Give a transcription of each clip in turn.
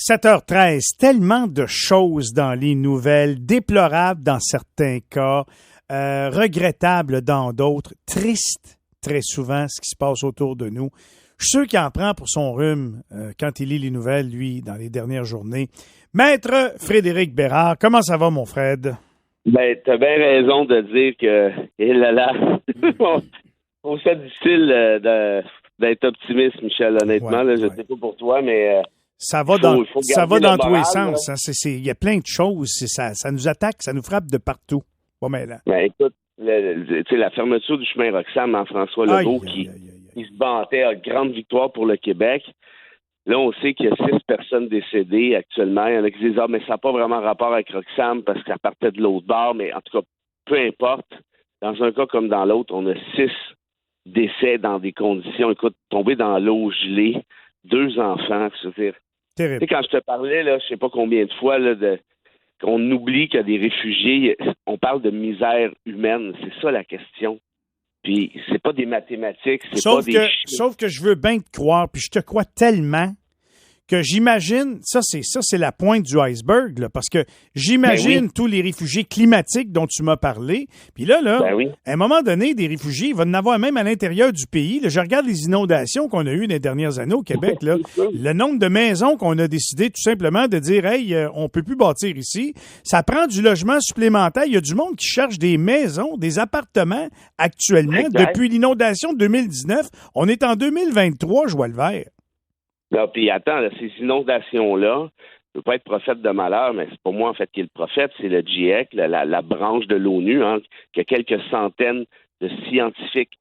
7h13, tellement de choses dans les nouvelles, déplorables dans certains cas, regrettables dans d'autres, triste très souvent ce qui se passe autour de nous. Je suis sûr qu'il en prend pour son rhume quand il lit les nouvelles, lui, dans les dernières journées. Maître Frédéric Bérard, comment ça va, mon Fred? Ben, t'as bien raison de dire que, on fait difficile d'être optimiste, Michel, honnêtement. Je sais pas pour toi, mais ça va dans tous les sens. Il y a plein de choses. Ça nous attaque, ça nous frappe de partout. Pas mal. Ben, écoute, la fermeture du chemin Roxham en François Legault qui se vantait à grande victoire pour le Québec. Là, on sait qu'il y a 6 personnes décédées actuellement. Il y en a qui disent « Ah, mais ça n'a pas vraiment rapport avec Roxham parce qu'elle partait de l'autre bord. » Mais en tout cas, peu importe. Dans un cas comme dans l'autre, on a 6 décès dans des conditions, écoute, tombés dans l'eau gelée, 2 enfants, c'est-à-dire... Terrible. Tu sais, quand je te parlais, là, je sais pas combien de fois, là, qu'on oublie qu'il y a des réfugiés, on parle de misère humaine, c'est ça la question. Puis c'est pas des mathématiques, sauf que je veux bien te croire, puis je te crois tellement que j'imagine, ça c'est la pointe du iceberg, là, parce que j'imagine tous les réfugiés climatiques dont tu m'as parlé. Puis là, à un moment donné, des réfugiés, il va en avoir même à l'intérieur du pays. Là, je regarde les inondations qu'on a eues les dernières années au Québec. Là, le nombre de maisons qu'on a décidé tout simplement de dire « Hey, on peut plus bâtir ici », ça prend du logement supplémentaire. Il y a du monde qui cherche des maisons, des appartements actuellement. Depuis l'inondation de 2019, on est en 2023, je vois le vert. Là, puis attends, là, ces inondations-là, je ne veux pas être prophète de malheur, mais c'est pas moi en fait qui est le prophète, c'est le GIEC, la branche de l'ONU, qui a quelques centaines de scientifiques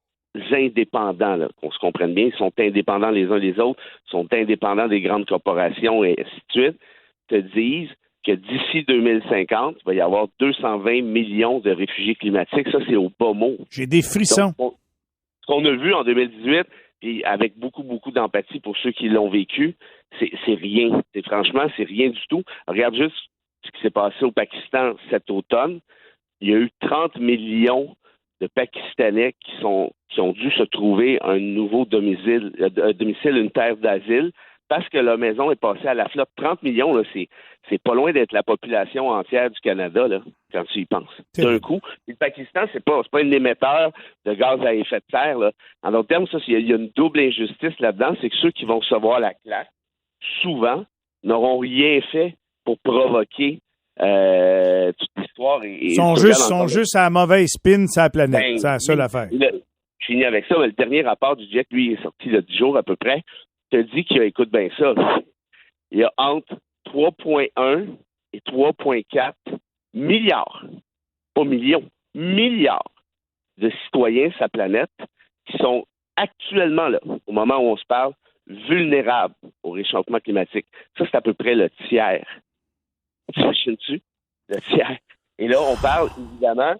indépendants, là, qu'on se comprenne bien, ils sont indépendants les uns des autres, sont indépendants des grandes corporations et ainsi de suite, te disent que d'ici 2050, il va y avoir 220 millions de réfugiés climatiques. Ça, c'est au bas mot. J'ai des frissons. Donc, ce qu'on a vu en 2018, puis avec beaucoup, beaucoup d'empathie pour ceux qui l'ont vécu, c'est rien. Franchement, c'est rien du tout. Regarde juste ce qui s'est passé au Pakistan cet automne. Il y a eu 30 millions de Pakistanais qui ont dû se trouver un nouveau domicile, une terre d'asile, parce que leur maison est passée à la flotte. 30 millions, là, c'est pas loin d'être la population entière du Canada, là, quand tu y penses. D'un coup. Le Pakistan, c'est pas un émetteur de gaz à effet de serre, là. En d'autres termes, il y a une double injustice là-dedans, c'est que ceux qui vont recevoir la claque, souvent, n'auront rien fait pour provoquer toute l'histoire. Ils sont juste à la mauvaise spin sur la planète. C'est la seule affaire. Je finis avec ça. Mais le dernier rapport du GIEC, lui, est sorti il y a 10 jours à peu près, te dit qu'il y a, écoute bien ça, il y a entre 3,1 et 3,4 milliards, pas millions, milliards de citoyens sur la planète qui sont actuellement, là, au moment où on se parle, vulnérables au réchauffement climatique. Ça, c'est à peu près le tiers. T'imagines-tu? Le tiers. Et là, on parle, évidemment,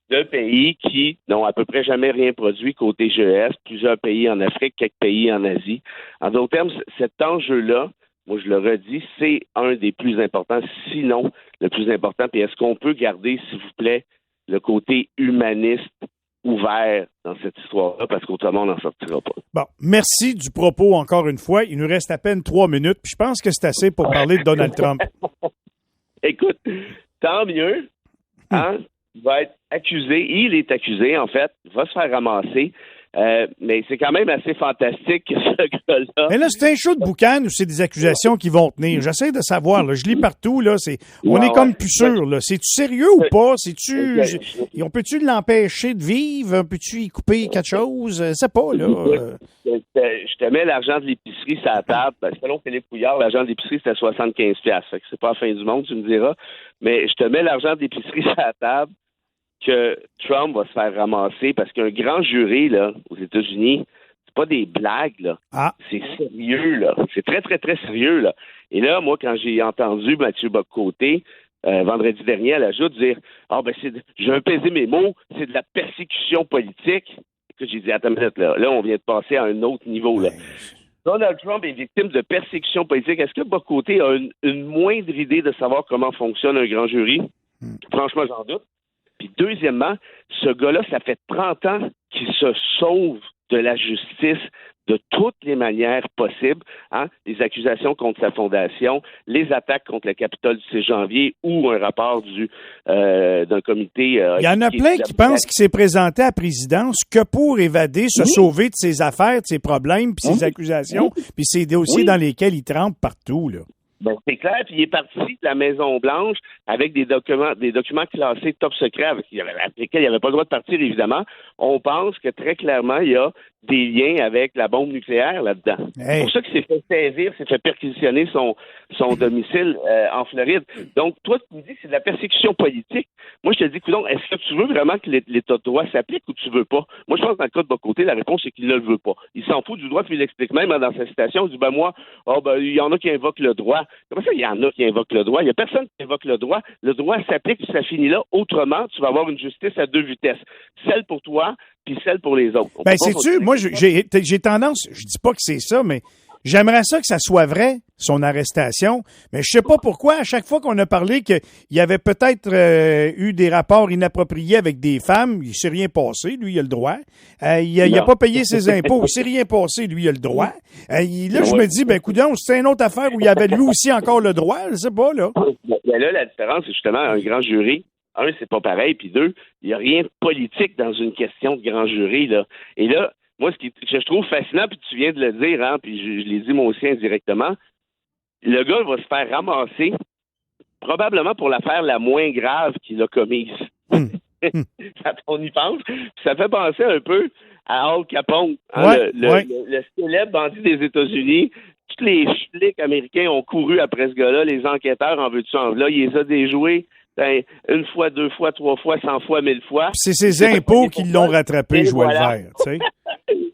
de pays qui n'ont à peu près jamais rien produit côté GES, plusieurs pays en Afrique, quelques pays en Asie. En d'autres termes, cet enjeu-là, moi je le redis, c'est un des plus importants, sinon le plus important. Puis est-ce qu'on peut garder, s'il vous plaît, le côté humaniste ouvert dans cette histoire-là, parce qu'autrement, on n'en sortira pas. Bon, merci du propos encore une fois. Il nous reste à peine 3 minutes, puis je pense que c'est assez pour parler de Donald Trump. Écoute, tant mieux, hein? Il est accusé, en fait, il va se faire ramasser, mais c'est quand même assez fantastique que ce gars-là... Mais là, c'est un show de boucan où c'est des accusations qui vont tenir. J'essaie de savoir, là, je lis partout, là, on est comme plus sûr, là. C'est-tu sérieux ou pas? On peut-tu l'empêcher de vivre? Peux-tu y couper quelque chose? C'est pas, là. Je te mets l'argent de l'épicerie sur la table. Selon Philippe Couillard, l'argent de l'épicerie, c'était 75$. Fait que c'est pas la fin du monde, tu me diras. Mais je te mets l'argent de l'épicerie sur la table que Trump va se faire ramasser parce qu'un grand jury, là, aux États-Unis, c'est pas des blagues, là. C'est sérieux, là. C'est très, très, très sérieux, là. Et là, moi, quand j'ai entendu Mathieu Bock-Côté, vendredi dernier, à la joute, dire « je vais peser mes mots, c'est de la persécution politique », écoute, j'ai dit « Attends une minute, là, on vient de passer à un autre niveau, là. » Donald Trump est victime de persécution politique. Est-ce que Bock-Côté a une moindre idée de savoir comment fonctionne un grand jury? Franchement, j'en doute. Puis deuxièmement, ce gars-là, ça fait 30 ans qu'il se sauve de la justice de toutes les manières possibles, hein, les accusations contre sa fondation, les attaques contre le Capitole du 6 janvier ou un rapport d'un comité... Il y en a plein qui pensent qu'il s'est présenté à la présidence que pour évader, se sauver de ses affaires, de ses problèmes, puis ses accusations, puis ses dossiers dans lesquels il trempe partout, là. Ben, c'est clair, puis il est parti de la Maison-Blanche avec des documents classés top secret avec lesquels il n'avait pas le droit de partir, évidemment. On pense que très clairement, il y a des liens avec la bombe nucléaire là-dedans. C'est pour ça qu'il s'est fait saisir, s'est fait perquisitionner son domicile en Floride. Donc, toi, tu me dis que c'est de la persécution politique. Moi, je te dis, coudonc, est-ce que tu veux vraiment que l'État de droit s'applique ou tu veux pas? Moi, je pense que dans le cas de Bocoté, la réponse, c'est qu'il ne le veut pas. Il s'en fout du droit, puis il l'explique même dans sa citation. Il dit, il y en a qui invoquent le droit. Comment ça, il y en a qui invoquent le droit? Il n'y a personne qui invoque le droit. Le droit s'applique, puis ça finit là. Autrement, tu vas avoir une justice à deux vitesses. Celle pour toi, puis celle pour les autres. Ben, sais-tu, moi, j'ai tendance, je dis pas que c'est ça, mais j'aimerais ça que ça soit vrai, son arrestation, mais je sais pas pourquoi, à chaque fois qu'on a parlé qu'il y avait peut-être eu des rapports inappropriés avec des femmes, il s'est rien passé, lui, il a le droit. Il a pas payé ses impôts, il s'est rien passé, lui, il a le droit. Là, je me dis, ben, coudonc, c'est une autre affaire où il avait lui aussi encore le droit, je sais pas, là. Ben là, la différence, c'est justement un grand jury. Un, c'est pas pareil, puis deux, il n'y a rien de politique dans une question de grand jury, là. Et là, moi, ce que je trouve fascinant, puis tu viens de le dire, hein, puis je l'ai dit moi aussi indirectement, le gars va se faire ramasser probablement pour l'affaire la moins grave qu'il a commise. On y pense. Ça fait penser un peu à Al Capone, hein, le célèbre bandit des États-Unis. Tous les flics américains ont couru après ce gars-là, les enquêteurs en veux-tu en là, il les a déjoués. Une fois, deux fois, trois fois, 100 fois, 1000 fois. C'est ses impôts qui l'ont rattrapé, je vois le vert, tu sais.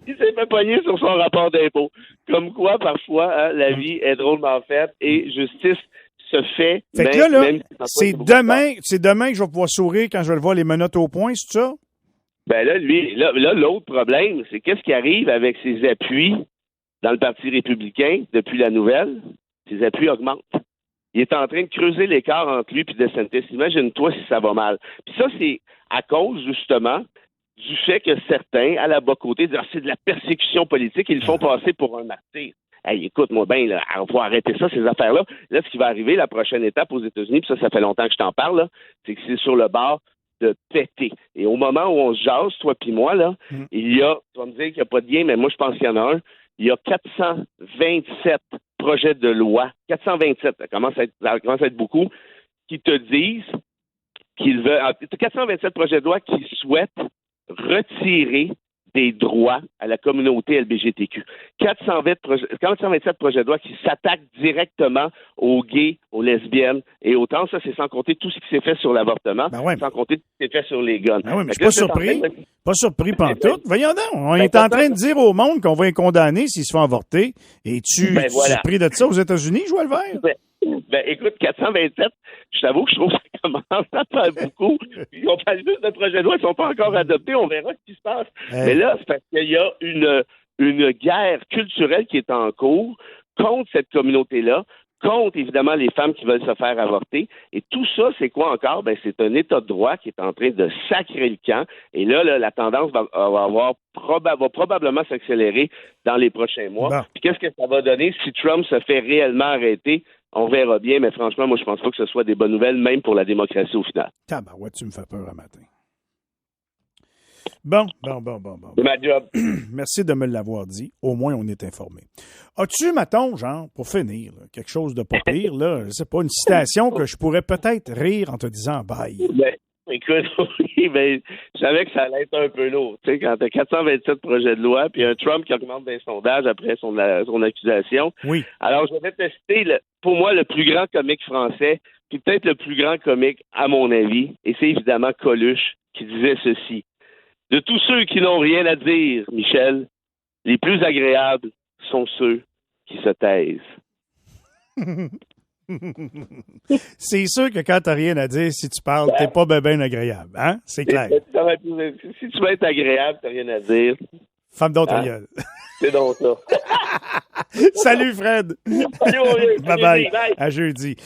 Il s'est fait pogner sur son rapport d'impôt. Comme quoi, parfois, hein, la vie est drôlement faite et justice se fait. Fait que là, c'est demain que je vais pouvoir sourire quand je vais le voir les menottes au point, c'est ça? Ben là, l'autre problème, c'est qu'est-ce qui arrive avec ses appuis dans le Parti républicain depuis la nouvelle? Ses appuis augmentent. Il est en train de creuser l'écart entre lui et DeSantis. Imagine-toi si ça va mal. Puis ça, c'est à cause, justement, du fait que certains, à la Bocoté, disent c'est de la persécution politique, ils le font passer pour un martyr. Hey, écoute-moi bien, là, on va arrêter ça, ces affaires-là. Là, ce qui va arriver, la prochaine étape aux États-Unis, puis ça fait longtemps que je t'en parle, là, c'est que c'est sur le bord de péter. Et au moment où on se jase, toi puis moi, là, il y a, tu vas me dire qu'il n'y a pas de lien, mais moi, je pense qu'il y en a un, il y a 427 projets de loi, 427, ça commence à être beaucoup, qui te disent qu'ils veulent, 427 projets de loi qui souhaitent retirer des droits à la communauté LGBTQ. 427 projets de loi qui s'attaquent directement aux gays, aux lesbiennes et aux trans. Ça, c'est sans compter tout ce qui s'est fait sur l'avortement, sans compter tout ce qui s'est fait sur les guns. Ben oui, mais je suis pas surpris pantoute. Voyons donc, on est en train de dire au monde qu'on va les condamner s'ils se font avorter. Et tu es surpris de ça aux États-Unis, Joël Vert? Ben, écoute, 427, je t'avoue que je trouve que ça commence à faire beaucoup. On parle juste de projets de loi qui ne sont pas encore adoptés. On verra ce qui se passe. Mais là, c'est parce qu'il y a une guerre culturelle qui est en cours contre cette communauté-là, contre, évidemment, les femmes qui veulent se faire avorter. Et tout ça, c'est quoi encore? Ben, c'est un état de droit qui est en train de sacrer le camp. Et là, la tendance va probablement s'accélérer dans les prochains mois. Bon. Puis qu'est-ce que ça va donner si Trump se fait réellement arrêter? On verra bien, mais franchement, moi, je pense pas que ce soit des bonnes nouvelles, même pour la démocratie au final. Tabarouette, tu me fais peur un matin. Bon. C'est ma job. Merci de me l'avoir dit. Au moins, on est informé. As-tu, mettons, genre, pour finir, là, quelque chose de pas pire, là, je sais pas, une citation que je pourrais peut-être rire en te disant bye? Ben, écoute, oui, ben, je savais que ça allait être un peu lourd. Tu sais, quand tu as 427 projets de loi, puis un Trump qui augmente des sondages après son accusation. Oui. Alors, je vais te citer, pour moi, le plus grand comique français, puis peut-être le plus grand comique, à mon avis, et c'est évidemment Coluche qui disait ceci. De tous ceux qui n'ont rien à dire, Michel, les plus agréables sont ceux qui se taisent. C'est sûr que quand t'as rien à dire, si tu parles, t'es pas ben agréable, hein? C'est clair. Si tu veux être agréable, t'as rien à dire. Femme d'autre gueule. C'est donc ça. Salut Fred. Salut, bye. À jeudi.